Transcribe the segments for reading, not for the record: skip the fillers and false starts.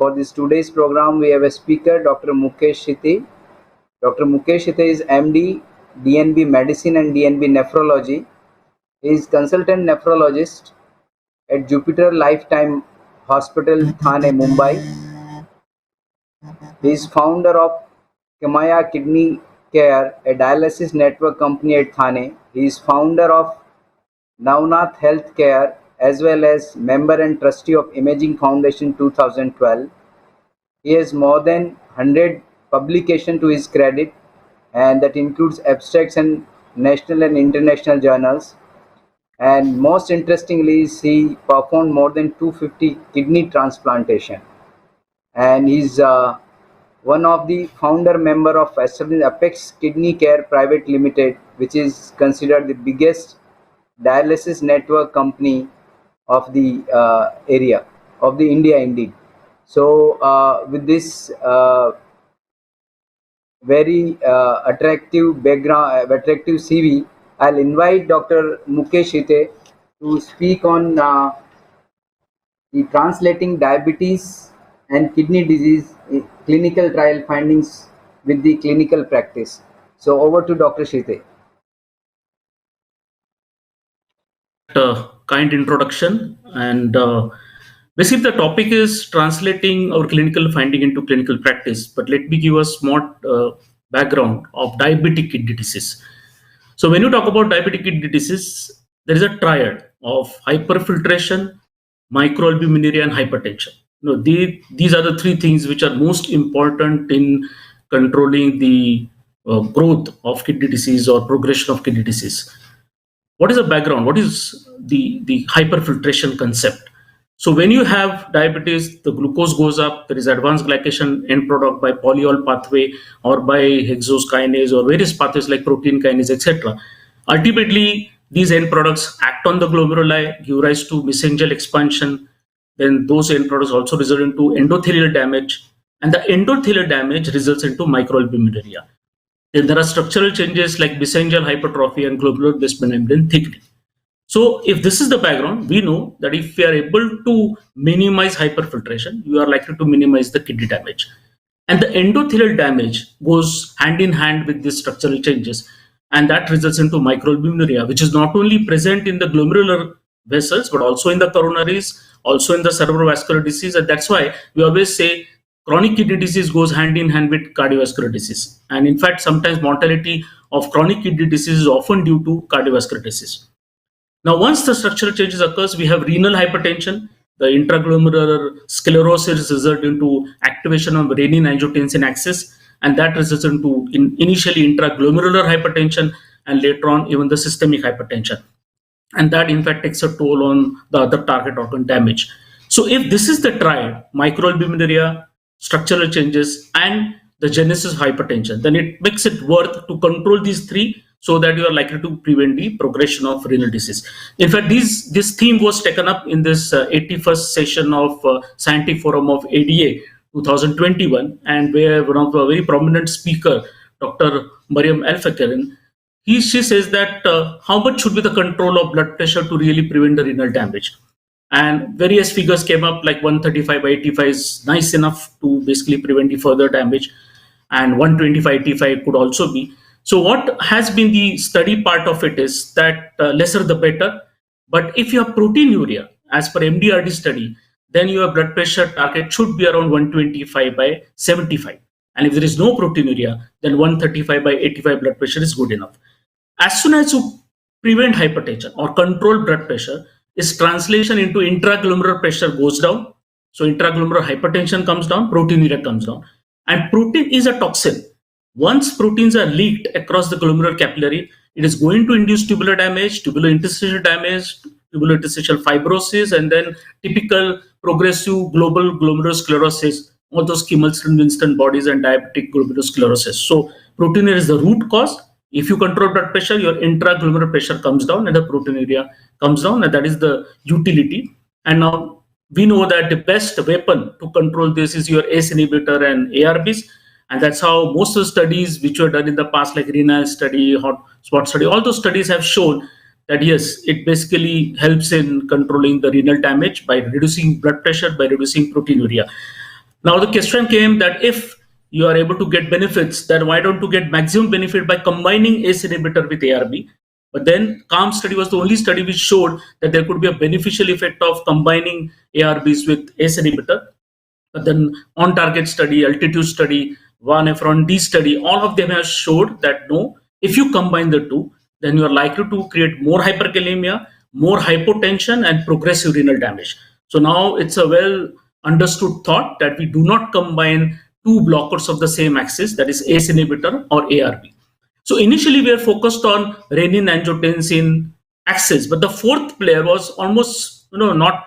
for this today's program, we have a speaker, Dr. Mukesh Shete. Dr. Mukesh Shete is MD, DNB Medicine and DNB Nephrology. He is consultant nephrologist at Jupiter Lifetime Hospital, Thane, Mumbai. He is founder of Kamaya Kidney Care, a dialysis network company at Thane. He is founder of Navnath Healthcare as well as member and trustee of Imaging Foundation 2012. He has more than 100 publications to his credit, and that includes abstracts in national and international journals. And most interestingly, he performed more than 250 kidney transplantation. And he's one of the founder member of Apex Kidney Care Private Limited, which is considered the biggest dialysis network company of the area of the India indeed. So with this very attractive background, attractive CV, I'll invite Dr. Mukesh Shete to speak on the translating diabetes and kidney disease clinical trial findings with the clinical practice. So over to Dr. Shete. Kind introduction, and basically the topic is translating our clinical finding into clinical practice. But let me give a small background of diabetic kidney disease. So when you talk about diabetic kidney disease, there is a triad of hyperfiltration, microalbuminuria, and hypertension. These are the three things which are most important in controlling the growth of kidney disease or progression of kidney disease. What is the background? What is the hyperfiltration concept? So when you have diabetes, the glucose goes up, there is advanced glycation end product by polyol pathway or by hexose kinase or various pathways like protein kinase, etc. Ultimately, these end products act on the glomeruli, give rise to mesangial expansion. Then those end products also result into endothelial damage, and the endothelial damage results into microalbuminuria. Then there are structural changes like mesangial hypertrophy and glomerular basement membrane thickening. So if this is the background, we know that if we are able to minimize hyperfiltration, you are likely to minimize the kidney damage. And the endothelial damage goes hand in hand with these structural changes, and that results into microalbuminuria, which is not only present in the glomerular vessels, but also in the coronaries, also in the cerebrovascular disease. And that's why we always say chronic kidney disease goes hand in hand with cardiovascular disease. And in fact, sometimes mortality of chronic kidney disease is often due to cardiovascular disease. Now, once the structural changes occurs, we have renal hypertension. The intraglomerular sclerosis results into activation of renin-angiotensin axis, and that results into initially intraglomerular hypertension and later on even the systemic hypertension. And that in fact takes a toll on the other target organ damage. So if this is the triad, microalbuminuria, structural changes, and the genesis of hypertension, then it makes it worth to control these three so that you are likely to prevent the progression of renal disease. In fact, this theme was taken up in this 81st session of Scientific Forum of ADA 2021, and where one of the very prominent speaker, Dr. Mariam Al-Fakirin, she says that how much should be the control of blood pressure to really prevent the renal damage. And various figures came up, like 135 by 85 is nice enough to basically prevent the further damage, and 125 85 could also be. So what has been the study part of it is that lesser the better. But if you have proteinuria, as per MDRD study, then your blood pressure target should be around 125 by 75. And if there is no proteinuria, then 135 by 85 blood pressure is good enough. As soon as you prevent hypertension or control blood pressure, its translation into intraglomerular pressure goes down. So intraglomerular hypertension comes down, proteinuria comes down. And protein is a toxin. Once proteins are leaked across the glomerular capillary, it is going to induce tubular damage, tubular interstitial damage, tubular interstitial fibrosis, and then typical progressive global glomerulosclerosis, all those Kimmel-Winston bodies and diabetic glomerulosclerosis. So proteinuria is the root cause. If you control blood pressure, your intraglomerular pressure comes down and the proteinuria comes down, and that is the utility. And now we know that the best weapon to control this is your ACE inhibitor and ARBs. And that's how most of the studies which were done in the past, like renal study, hot spot study, all those studies have shown that yes, it basically helps in controlling the renal damage by reducing blood pressure, by reducing proteinuria. Now the question came that if you are able to get benefits, then why don't you get maximum benefit by combining ACE inhibitor with ARB? But then CALM study was the only study which showed that there could be a beneficial effect of combining ARBs with ACE inhibitor. But then on target study, altitude study, 1-Nephron-D study, all of them have showed that no, if you combine the two, then you are likely to create more hyperkalemia, more hypotension, and progressive renal damage. So now it's a well understood thought that we do not combine two blockers of the same axis, that is ACE inhibitor or ARB. So initially we are focused on renin-angiotensin axis, but the fourth player was almost not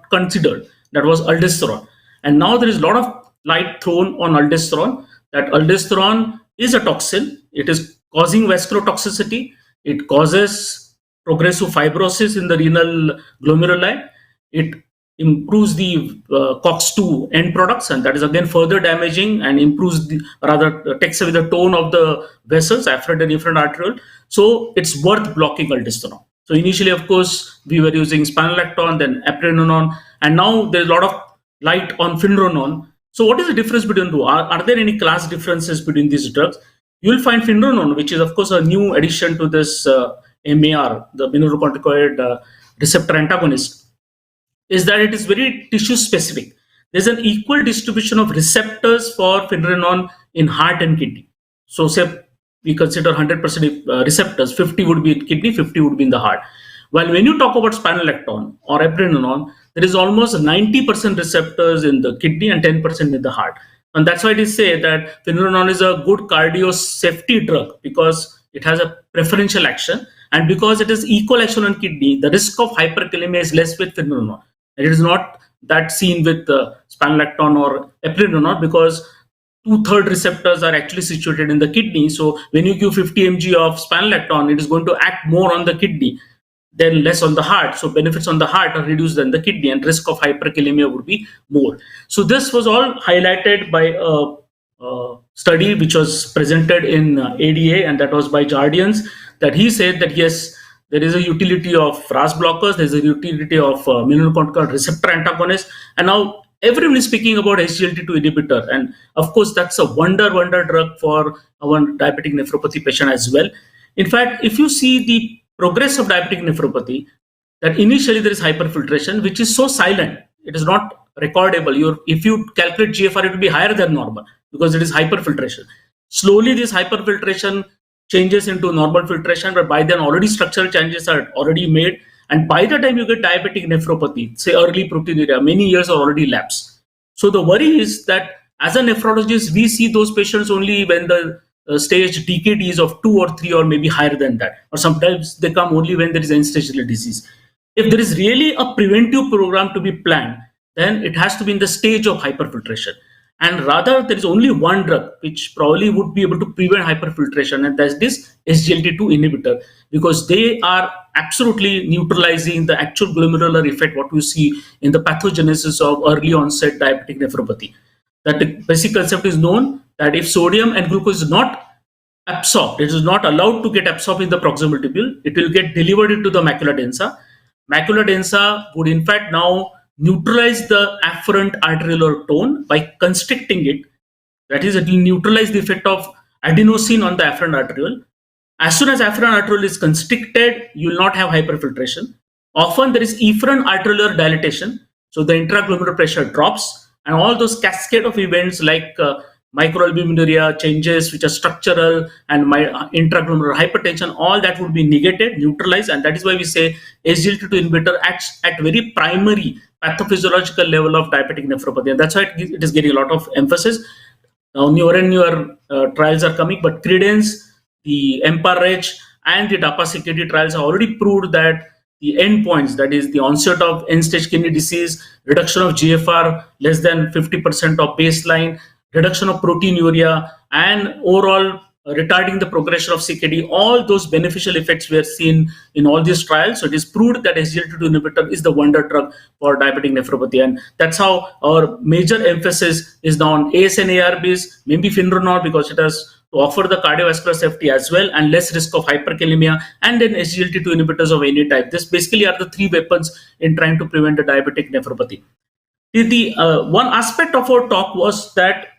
considered. That was aldosterone. And now there is a lot of light thrown on aldosterone, that aldosterone is a toxin. It is causing vascular toxicity. It causes progressive fibrosis in the renal glomeruli. It improves the COX-2 end products, and that is again further damaging and improves takes away the tone of the vessels, afferent and efferent arteriole. So it's worth blocking aldosterone. So initially, of course, we were using spironolactone, then eplerenone, and now there's a lot of light on finerenone. So what is the difference between the two? Are there any class differences between these drugs? You will find finerenone, which is of course a new addition to this MAR, the mineralocorticoid receptor antagonist, is that it is very tissue specific. There's an equal distribution of receptors for finerenone in heart and kidney. So say we consider 100% receptors, 50 would be in kidney, 50 would be in the heart. While when you talk about spironolactone or eplerenone, there is almost 90% receptors in the kidney and 10% in the heart. And that's why it is said that finerenone is a good cardio safety drug, because it has a preferential action, and because it is equal action on kidney, the risk of hyperkalemia is less with finerenone. And it is not that seen with spironolactone or eplerenone, because 2/3 receptors are actually situated in the kidney. So when you give 50 mg of spironolactone, it is going to act more on the kidney then less on the heart. So benefits on the heart are reduced than the kidney, and risk of hyperkalemia would be more. So this was all highlighted by a study which was presented in ADA, and that was by Jardians, that he said that yes, there is a utility of RAS blockers, there's a utility of mineralocorticoid receptor antagonist, and now everyone is speaking about SGLT2 inhibitor, and of course that's a wonder drug for our diabetic nephropathy patient as well. In fact, if you see the progress of diabetic nephropathy, that initially there is hyperfiltration, which is so silent, it is not recordable. If you calculate GFR, it will be higher than normal because it is hyperfiltration. Slowly this hyperfiltration changes into normal filtration, but by then already structural changes are already made, and by the time you get diabetic nephropathy, say early proteinuria, many years are already lapsed. So the worry is that as a nephrologist, we see those patients only when the stage DKD is of 2 or 3 or maybe higher than that, or sometimes they come only when there is end-stage renal disease. If there is really a preventive program to be planned, then it has to be in the stage of hyperfiltration. And rather, there is only one drug which probably would be able to prevent hyperfiltration, and that's this SGLT2 inhibitor, because they are absolutely neutralizing the actual glomerular effect, what you see in the pathogenesis of early onset diabetic nephropathy. That the basic concept is known, that if sodium and glucose is not absorbed, it is not allowed to get absorbed in the proximal tubule, it will get delivered into the macula densa. Macula densa would in fact now neutralize the afferent arteriolar tone by constricting it. That is, it will neutralize the effect of adenosine on the afferent arteriole. As soon as afferent arteriole is constricted, you will not have hyperfiltration. Often there is efferent arteriolar dilatation, so the intraglomerular pressure drops, and all those cascade of events like microalbuminuria changes which are structural and intraglomerular hypertension, all that would be negated, neutralized, and that is why we say SGLT2 inhibitor acts at very primary pathophysiological level of diabetic nephropathy, and that's why it is getting a lot of emphasis. Now newer and newer trials are coming, but Credence, the EMPA-REG and the DAPA-CKD trials have already proved that the endpoints, that is the onset of end-stage kidney disease, reduction of GFR less than 50% of baseline, reduction of proteinuria, and overall retarding the progression of CKD, all those beneficial effects were seen in all these trials. So it is proved that SGLT2 inhibitor is the wonder drug for diabetic nephropathy, and that's how our major emphasis is now on ACE and ARBs, maybe finerenone because it has to offer the cardiovascular safety as well and less risk of hyperkalemia, and then SGLT2 inhibitors of any type. This basically are the three weapons in trying to prevent the diabetic nephropathy. The one aspect of our talk was that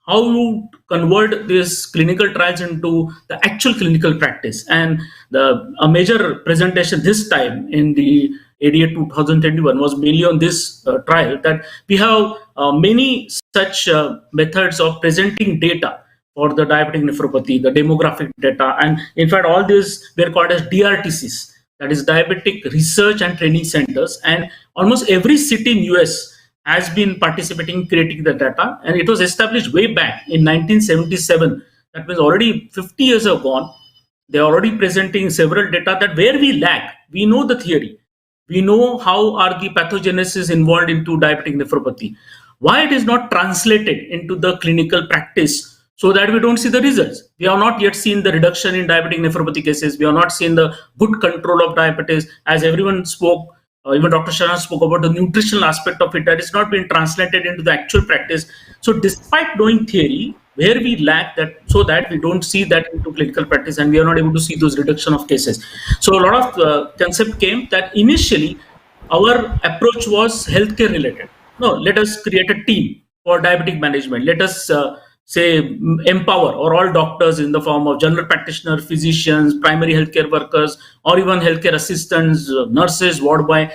how you convert these clinical trials into the actual clinical practice. And a major presentation this time in the ADA 2021 was mainly on this trial, that we have many such methods of presenting data for the diabetic nephropathy, the demographic data. And in fact, all these were called as DRTCs, that is Diabetic Research and Training Centers. And almost every city in US has been participating in creating the data, and it was established way back in 1977. That means already 50 years have gone. They are already presenting several data that where we lack, we know the theory, we know how are the pathogenesis involved into diabetic nephropathy, why it is not translated into the clinical practice so that we don't see the results. We have not yet seen the reduction in diabetic nephropathy cases. We have not seen the good control of diabetes, as everyone spoke. Even Dr. Sharan spoke about the nutritional aspect of it, that is not being translated into the actual practice. So despite knowing theory, where we lack that, so that we don't see that into clinical practice, and we are not able to see those reduction of cases. So a lot of concept came that initially our approach was healthcare related. No, let us create a team for diabetic management. Let us say empower or all doctors in the form of general practitioner, physicians, primary healthcare workers, or even healthcare assistants, nurses, ward boy.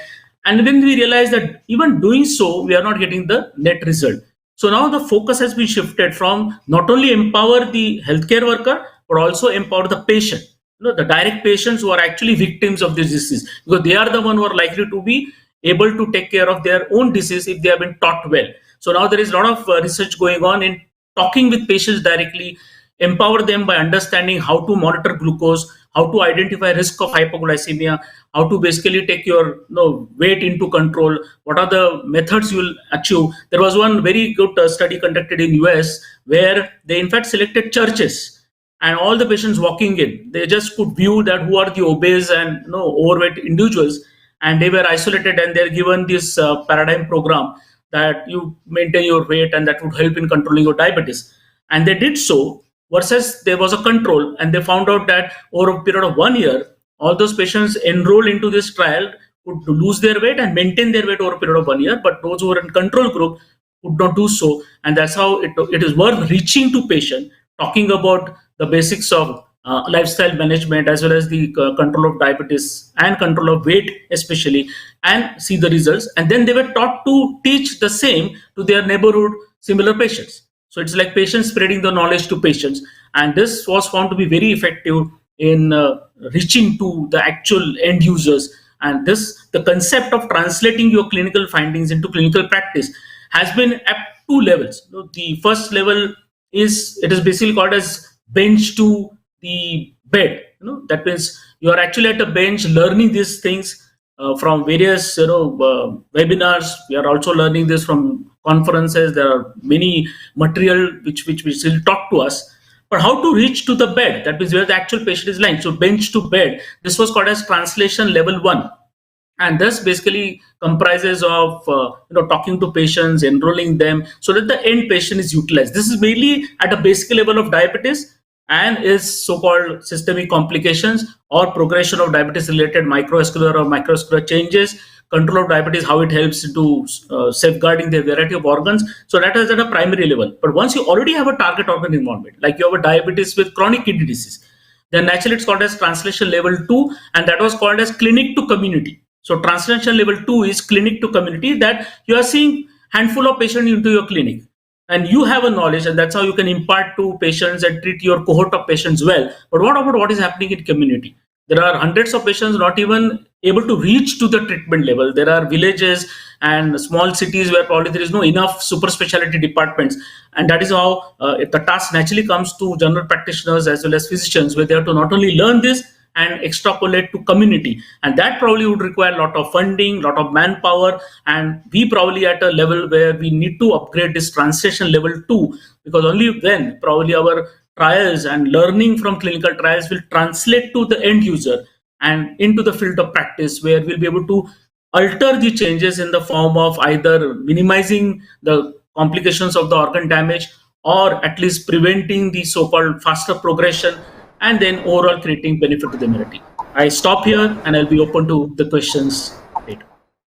And then we realized that even doing so, we are not getting the net result. So now the focus has been shifted from not only empower the healthcare worker, but also empower the patient. The direct patients who are actually victims of this disease, because they are the one who are likely to be able to take care of their own disease if they have been taught well. So now there is a lot of research going on in talking with patients directly, empower them by understanding how to monitor glucose, how to identify risk of hypoglycemia, how to basically take your weight into control, what are the methods you will achieve. There was one very good study conducted in US where they in fact selected churches, and all the patients walking in, they just could view that who are the obese and overweight individuals, and they were isolated, and they're given this paradigm program that you maintain your weight and that would help in controlling your diabetes. And they did so, versus there was a control, and they found out that over a period of 1 year, all those patients enrolled into this trial could lose their weight and maintain their weight over a period of 1 year, but those who were in control group could not do so. And that's how it is worth reaching to patient, talking about the basics of lifestyle management, as well as the control of diabetes and control of weight especially, and see the results. And then they were taught to teach the same to their neighborhood similar patients. So it's like patients spreading the knowledge to patients, and this was found to be very effective in reaching to the actual end users. And the concept of translating your clinical findings into clinical practice has been at two levels. The first level is, it is basically called as bench to the bed. That means you are actually at a bench learning these things from various webinars. We are also learning this from conferences. There are many material which will talk to us. But how to reach to the bed, that means where the actual patient is lying. So bench to bed, this was called as translation level 1. And this basically comprises of talking to patients, enrolling them, so that the end patient is utilized. This is mainly at a basic level of diabetes, and is so-called systemic complications or progression of diabetes related microvascular or microvascular changes, control of diabetes, how it helps to safeguarding the variety of organs. So that is at a primary level. But once you already have a target organ involvement, like you have a diabetes with chronic kidney disease, then naturally it's called as translation level 2, and that was called as clinic to community. So translation level 2 is clinic to community, that you are seeing handful of patients into your clinic, and you have a knowledge, and that's how you can impart to patients and treat your cohort of patients well. But what about what is happening in community? There are hundreds of patients not even able to reach to the treatment level. There are villages and small cities where probably there is no enough super specialty departments, and that is how the task naturally comes to general practitioners as well as physicians, where they have to not only learn this and extrapolate to community, and that probably would require a lot of funding, lot of manpower, and we probably at a level where we need to upgrade this translation level 2, because only then probably our trials and learning from clinical trials will translate to the end user and into the field of practice, where we'll be able to alter the changes in the form of either minimizing the complications of the organ damage, or at least preventing the so-called faster progression, and then overall creating benefit to the community. I stop here, and I'll be open to the questions